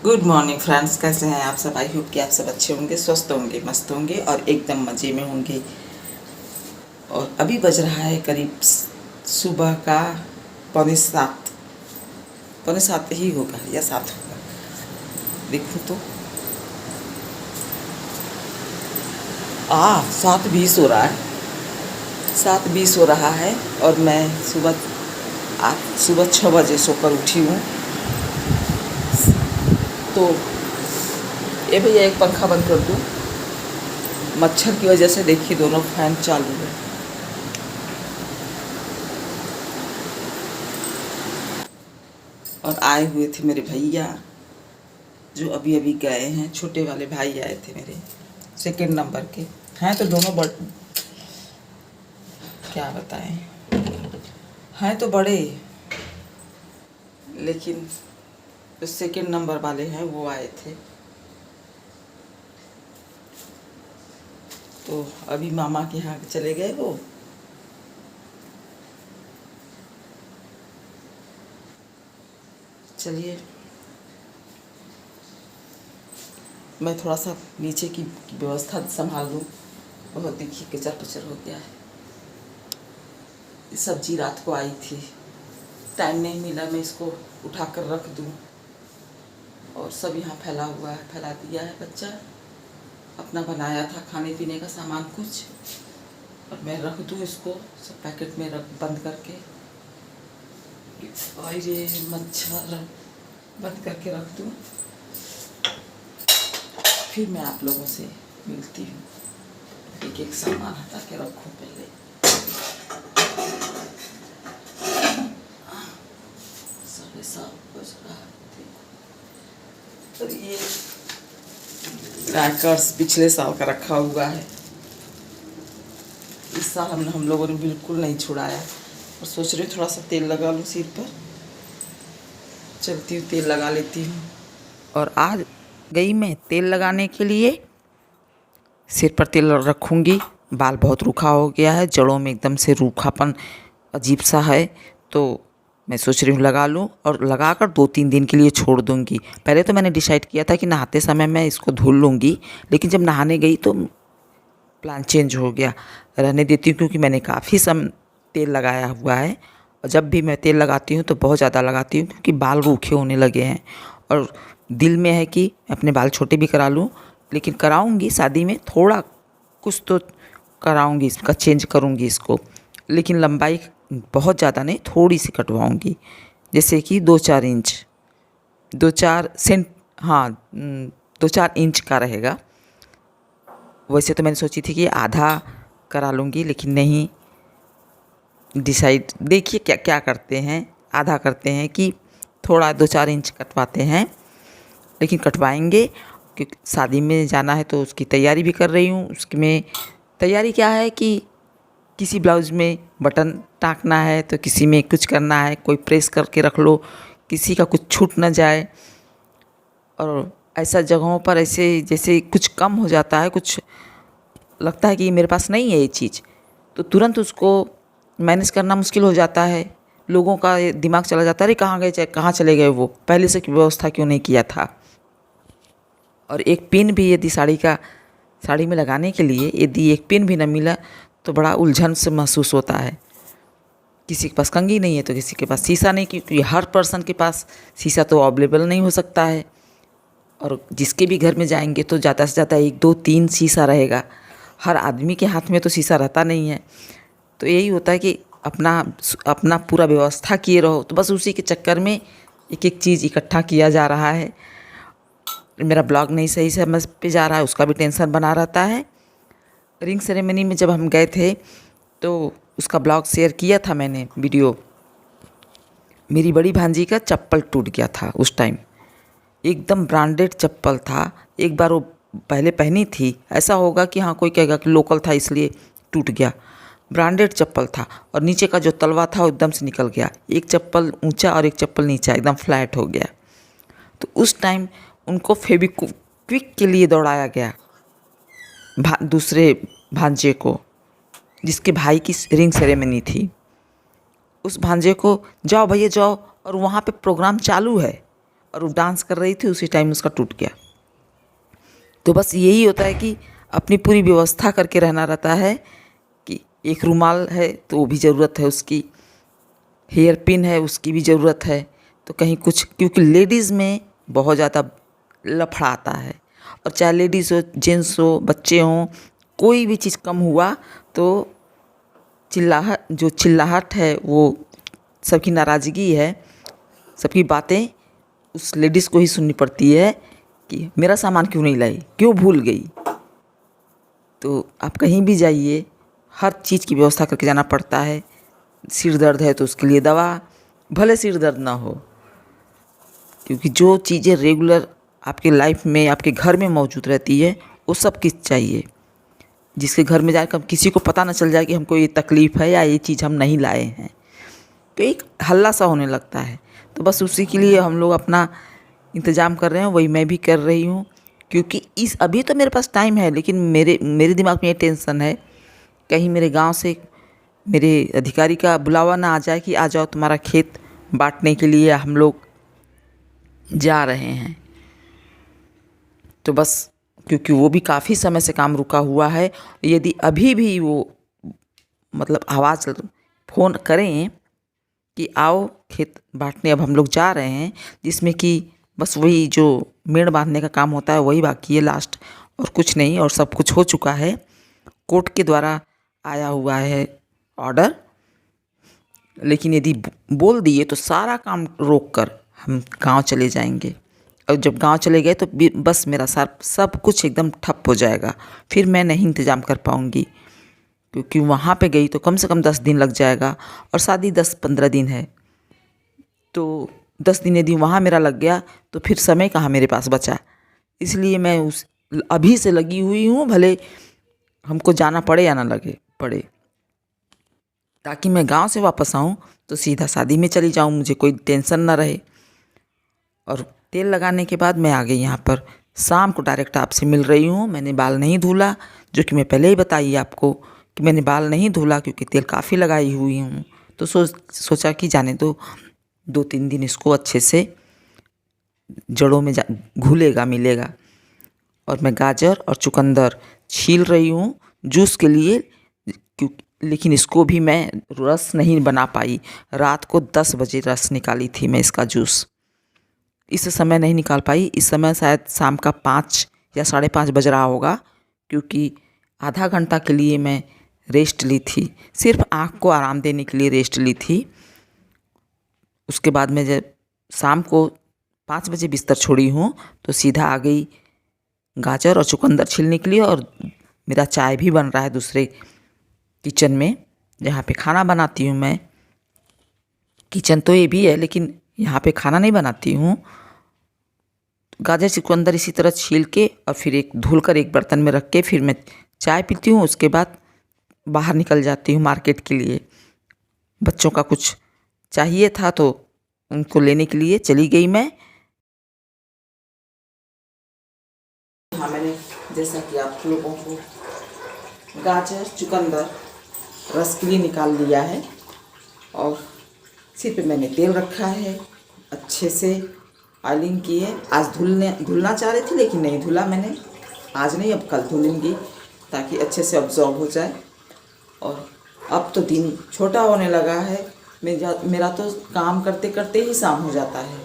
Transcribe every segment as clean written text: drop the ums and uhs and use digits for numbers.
Good morning friends, कैसे हैं आप सब। आई होप कि आप सब अच्छे होंगे, स्वस्थ होंगे, मस्त होंगे और एकदम मज़े में होंगे। और अभी बज रहा है करीब सुबह का 6:45, 6:45 ही होगा या 7 होगा, देखूँ तो 7:20 हो रहा है, 7:20 हो रहा है। और मैं सुबह 6 बजे सोकर उठी हूँ। तो ये भैया एक पंखा बंद कर दूँ, मच्छर की वजह से देखिए दोनों फैन चालू है। और आए हुए थे मेरे भैया जो अभी अभी गए हैं। छोटे वाले भाई आए थे मेरे, सेकंड नंबर के हैं तो दोनों क्या बताएं, हैं तो बड़े, लेकिन जो सेकंड नंबर वाले हैं वो आए थे। तो अभी मामा के यहाँ चले गए वो। चलिए मैं थोड़ा सा नीचे की व्यवस्था संभाल लूँ। बहुत देखिए कचर पचर हो गया है। सब्जी रात को आई थी, टाइम नहीं मिला मैं इसको उठा कर रख दूँ। और सब यहाँ फैला हुआ है, फैला दिया है बच्चा। अपना बनाया था खाने पीने का सामान कुछ, और मैं रख दूँ इसको सब पैकेट में रख बंद करके। अरे मच्छर, बंद करके रख दूँ। फिर मैं आप लोगों से मिलती हूँ। एक एक सामान हटा के रखूँ पहले। साढ़े 7 बज रहा है। और ये क्रैकर्स पिछले साल का रखा हुआ है, इस साल हम लोगों ने बिल्कुल नहीं छुड़ाया। और सोच रही हूँ थोड़ा सा तेल लगा लूँ सिर पर। चलती हूँ, तेल लगा लेती हूँ। और आज गई मैं तेल लगाने के लिए, सिर पर तेल रखूँगी। बाल बहुत रूखा हो गया है, जड़ों में एकदम से रूखापन अजीब सा है। तो मैं सोच रही हूँ लगा लूँ, और लगाकर 2-3 दिन के लिए छोड़ दूँगी। पहले तो मैंने डिसाइड किया था कि नहाते समय मैं इसको धुल लूँगी, लेकिन जब नहाने गई तो प्लान चेंज हो गया। रहने देती हूँ क्योंकि मैंने काफ़ी तेल लगाया हुआ है। और जब भी मैं तेल लगाती हूँ तो बहुत ज़्यादा लगाती हूँ, क्योंकि बाल रूखे होने लगे हैं। और दिल में है कि अपने बाल छोटे भी करा लूँ, लेकिन कराऊँगी शादी में, थोड़ा कुछ तो कराऊँगी, इसका चेंज करूँगी इसको। लेकिन लंबाई बहुत ज़्यादा नहीं, थोड़ी सी कटवाऊँगी, जैसे कि 2-4 इंच, 2-4 सेंट, हाँ 2-4 इंच का रहेगा। वैसे तो मैंने सोची थी कि आधा करा लूँगी, लेकिन नहीं, डिसाइड देखिए क्या क्या करते हैं। आधा करते हैं कि थोड़ा 2-4 इंच कटवाते हैं, लेकिन कटवाएंगे क्योंकि शादी में जाना है तो उसकी तैयारी भी कर रही हूँ। उसमें तैयारी क्या है कि किसी ब्लाउज़ में बटन टाँकना है, तो किसी में कुछ करना है, कोई प्रेस करके रख लो, किसी का कुछ छूट ना जाए। और ऐसा जगहों पर ऐसे जैसे कुछ कम हो जाता है, कुछ लगता है कि मेरे पास नहीं है ये चीज़, तो तुरंत उसको मैनेज करना मुश्किल हो जाता है। लोगों का दिमाग चला जाता है, अरे कहाँ गए, कहाँ चले गए वो, पहले से व्यवस्था क्यों नहीं किया था। और एक पिन भी यदि साड़ी में लगाने के लिए यदि एक पिन भी न मिला तो बड़ा उलझन से महसूस होता है। किसी के पास कंघी नहीं है तो किसी के पास शीशा नहीं, क्योंकि हर पर्सन के पास शीशा तो अवेलेबल नहीं हो सकता है। और जिसके भी घर में जाएंगे तो ज़्यादा से ज़्यादा 1-2-3 शीशा रहेगा। हर आदमी के हाथ में तो शीशा रहता नहीं है। तो यही होता है कि अपना पूरा व्यवस्था किए रहो, तो बस उसी के चक्कर में एक एक चीज़ इकट्ठा किया जा रहा है। मेरा ब्लॉग नहीं सही समय पे जा रहा है, उसका भी टेंशन बना रहता है। रिंग सेरेमनी में जब हम गए थे तो उसका ब्लॉग शेयर किया था मैंने वीडियो। मेरी बड़ी भांजी का चप्पल टूट गया था उस टाइम, एकदम ब्रांडेड चप्पल था। एक बार वो पहले पहनी थी, ऐसा होगा कि हाँ कोई कहेगा कि लोकल था इसलिए टूट गया। ब्रांडेड चप्पल था, और नीचे का जो तलवा था वो एकदम से निकल गया। एक चप्पल ऊंचा और एक चप्पल नीचा, एकदम फ्लैट हो गया। तो उस टाइम उनको फेविक्विक के लिए दौड़ाया गया, दूसरे भांजे को, जिसके भाई की रिंग सेरेमनी थी। उस भांजे को, जाओ भैया जाओ, और वहाँ पे प्रोग्राम चालू है, और वो डांस कर रही थी, उसी टाइम उसका टूट गया। तो बस यही होता है कि अपनी पूरी व्यवस्था करके रहना रहता है कि एक रुमाल है तो वो भी ज़रूरत है उसकी, हेयर पिन है उसकी भी ज़रूरत है। तो कहीं कुछ, क्योंकि लेडीज़ में बहुत ज़्यादा लफड़ा आता है, और चाहे लेडीज़ हो, जेंट्स हो, बच्चे हों, कोई भी चीज़ कम हुआ तो चिल्लाहट है, वो सबकी नाराज़गी है, सबकी बातें उस लेडीज़ को ही सुननी पड़ती है कि मेरा सामान क्यों नहीं लाई, क्यों भूल गई। तो आप कहीं भी जाइए, हर चीज़ की व्यवस्था करके जाना पड़ता है। सिर दर्द है तो उसके लिए दवा, भले सिर दर्द ना हो, क्योंकि जो चीज़ें रेगुलर आपके लाइफ में, आपके घर में मौजूद रहती है, वो सब किस चाहिए, जिसके घर में जाकर किसी को पता ना चल जाए कि हमको ये तकलीफ़ है या ये चीज़ हम नहीं लाए हैं, तो एक हल्ला सा होने लगता है। तो बस उसी के लिए हम लोग अपना इंतज़ाम कर रहे हैं, वही मैं भी कर रही हूँ। क्योंकि अभी तो मेरे पास टाइम है, लेकिन मेरे दिमाग में ये टेंशन है कहीं मेरे गांव से मेरे अधिकारी का बुलावा ना आ जाए कि आ जाओ तुम्हारा खेत बांटने के लिए हम लोग जा रहे हैं। तो बस क्योंकि वो भी काफ़ी समय से काम रुका हुआ है, यदि अभी भी वो मतलब आवाज़ फ़ोन करें कि आओ खेत बांटने अब हम लोग जा रहे हैं, जिसमें कि बस वही जो मेड़ बांधने का काम होता है वही बाकी है लास्ट, और कुछ नहीं, और सब कुछ हो चुका है। कोर्ट के द्वारा आया हुआ है ऑर्डर, लेकिन यदि बोल दिए तो सारा काम रोक कर हम गांव चले जाएंगे, और जब गांव चले गए तो बस मेरा सब कुछ एकदम ठप हो जाएगा, फिर मैं नहीं इंतज़ाम कर पाऊँगी। क्योंकि वहाँ पे गई तो कम से कम 10 दिन लग जाएगा, और शादी 10-15 दिन है, तो 10 दिन यदि वहाँ मेरा लग गया तो फिर समय कहाँ मेरे पास बचा। इसलिए मैं अभी से लगी हुई हूँ, भले हमको जाना पड़े या ना लगे पड़े, ताकि मैं गांव से वापस आऊँ तो सीधा शादी में चली जाऊँ, मुझे कोई टेंशन ना रहे। और तेल लगाने के बाद मैं आ गई यहाँ पर, शाम को डायरेक्ट आपसे मिल रही हूँ। मैंने बाल नहीं धुला, जो कि मैं पहले ही बताई आपको कि मैंने बाल नहीं धुला, क्योंकि तेल काफ़ी लगाई हुई हूँ। तो सोचा कि जाने दो, 2-3 दिन इसको अच्छे से जड़ों में घुलेगा, मिलेगा। और मैं गाजर और चुकंदर छील रही हूँ जूस के लिए, लेकिन इसको भी मैं रस नहीं बना पाई। रात को 10 बजे रस निकाली थी मैं इसका जूस, इस समय नहीं निकाल पाई। इस समय शायद शाम का 5 या 5:30 बज रहा होगा, क्योंकि आधा घंटा के लिए मैं रेस्ट ली थी, सिर्फ आँख को आराम देने के लिए रेस्ट ली थी। उसके बाद मैं जब शाम को 5 बजे बिस्तर छोड़ी हूँ तो सीधा आ गई गाजर और चुकंदर छीलने के लिए। और मेरा चाय भी बन रहा है दूसरे किचन में, जहाँ पे खाना बनाती हूँ मैं। किचन तो ये भी है, लेकिन यहाँ पे खाना नहीं बनाती हूँ। गाजर चुकंदर इसी तरह छील के और फिर धुल कर एक बर्तन में रख के फिर मैं चाय पीती हूँ। उसके बाद बाहर निकल जाती हूँ मार्केट के लिए, बच्चों का कुछ चाहिए था तो उनको लेने के लिए चली गई मैं। हाँ, मैंने जैसा कि आप लोगों को गाजर चुकंदर रस के लिए निकाल लिया है, और सिर पे मैंने तेल रखा है, अच्छे से ऑयलिंग की है। आज धुलना चाह रही थी लेकिन नहीं धुला मैंने, आज नहीं अब कल धुलूँगी ताकि अच्छे से अब्जॉर्ब हो जाए। और अब तो दिन छोटा होने लगा है, मेरा तो काम करते करते ही शाम हो जाता है,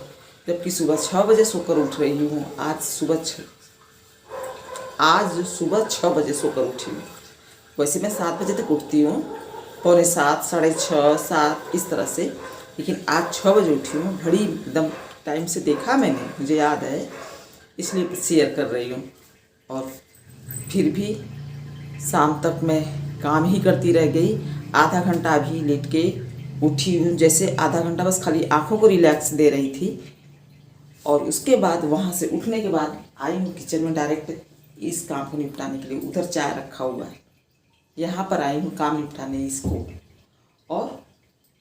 जबकि सुबह 6 बजे सोकर उठ रही हूँ। आज सुबह 6 बजे सोकर उठी हूँ। वैसे मैं 7 बजे तक उठती हूँ, 6:45, 6:30, 7 इस तरह से, लेकिन आज 6 बजे उठी हूँ। घड़ी एकदम टाइम से देखा मैंने, मुझे याद है, इसलिए शेयर कर रही हूँ। और फिर भी शाम तक मैं काम ही करती रह गई। आधा घंटा अभी लेट के उठी हूँ, जैसे आधा घंटा बस खाली आँखों को रिलैक्स दे रही थी। और उसके बाद वहाँ से उठने के बाद आई हूँ किचन में डायरेक्ट इस काम को निपटाने के लिए। उधर चाय रखा हुआ है, यहाँ पर आई हूँ काम निपटाने इसको। और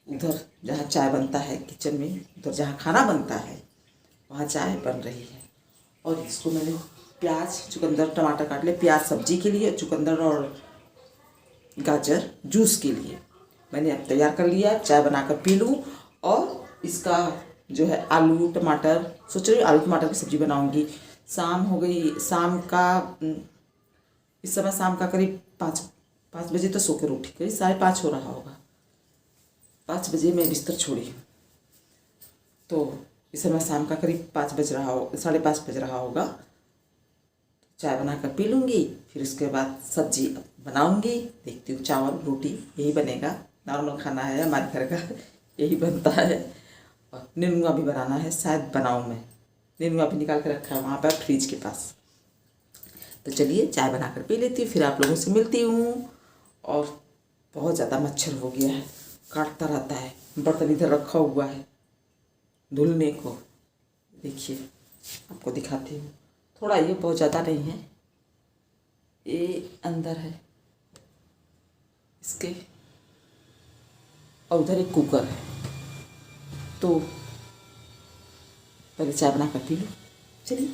उधर जहाँ चाय बनता है किचन में, उधर जहाँ खाना बनता है वहाँ चाय बन रही है। और इसको मैंने प्याज चुकंदर टमाटर काट लिया, प्याज सब्जी के लिए, चुकंदर और गाजर जूस के लिए मैंने अब तैयार कर लिया। चाय बनाकर पी लूँ और इसका जो है आलू टमाटर, सोच रही हूँ आलू टमाटर की सब्ज़ी बनाऊँगी। शाम हो गई, शाम का इस समय शाम का करीब 5 बजे तो सो कर उठी, करीब 5:30 हो रहा होगा। 5 बजे मैं बिस्तर छोड़ी, तो इस समय शाम का करीब 5 बज रहा हो, 5:30 बज रहा होगा। चाय बना कर पी लूँगी, फिर उसके बाद सब्जी बनाऊँगी। देखती हूँ चावल रोटी यही बनेगा, नॉर्मल खाना है हमारे घर का, यही बनता है। और नेनुआ भी बनाना है, शायद बनाऊँ मैं। नेनुआ भी निकाल के रखा है वहाँ पर फ्रिज के पास। तो चलिए चाय बना कर पी लेती हूँ, फिर आप लोगों से मिलती हूँ। और बहुत ज़्यादा मच्छर हो गया है, काटता रहता है। बर्तन इधर रखा हुआ है धुलने को, देखिए आपको दिखाती हूँ। थोड़ा ये बहुत ज़्यादा नहीं है, ये अंदर है इसके, और उधर एक कुकर है। तो पहले चाय बना कर पी लो, चलिए।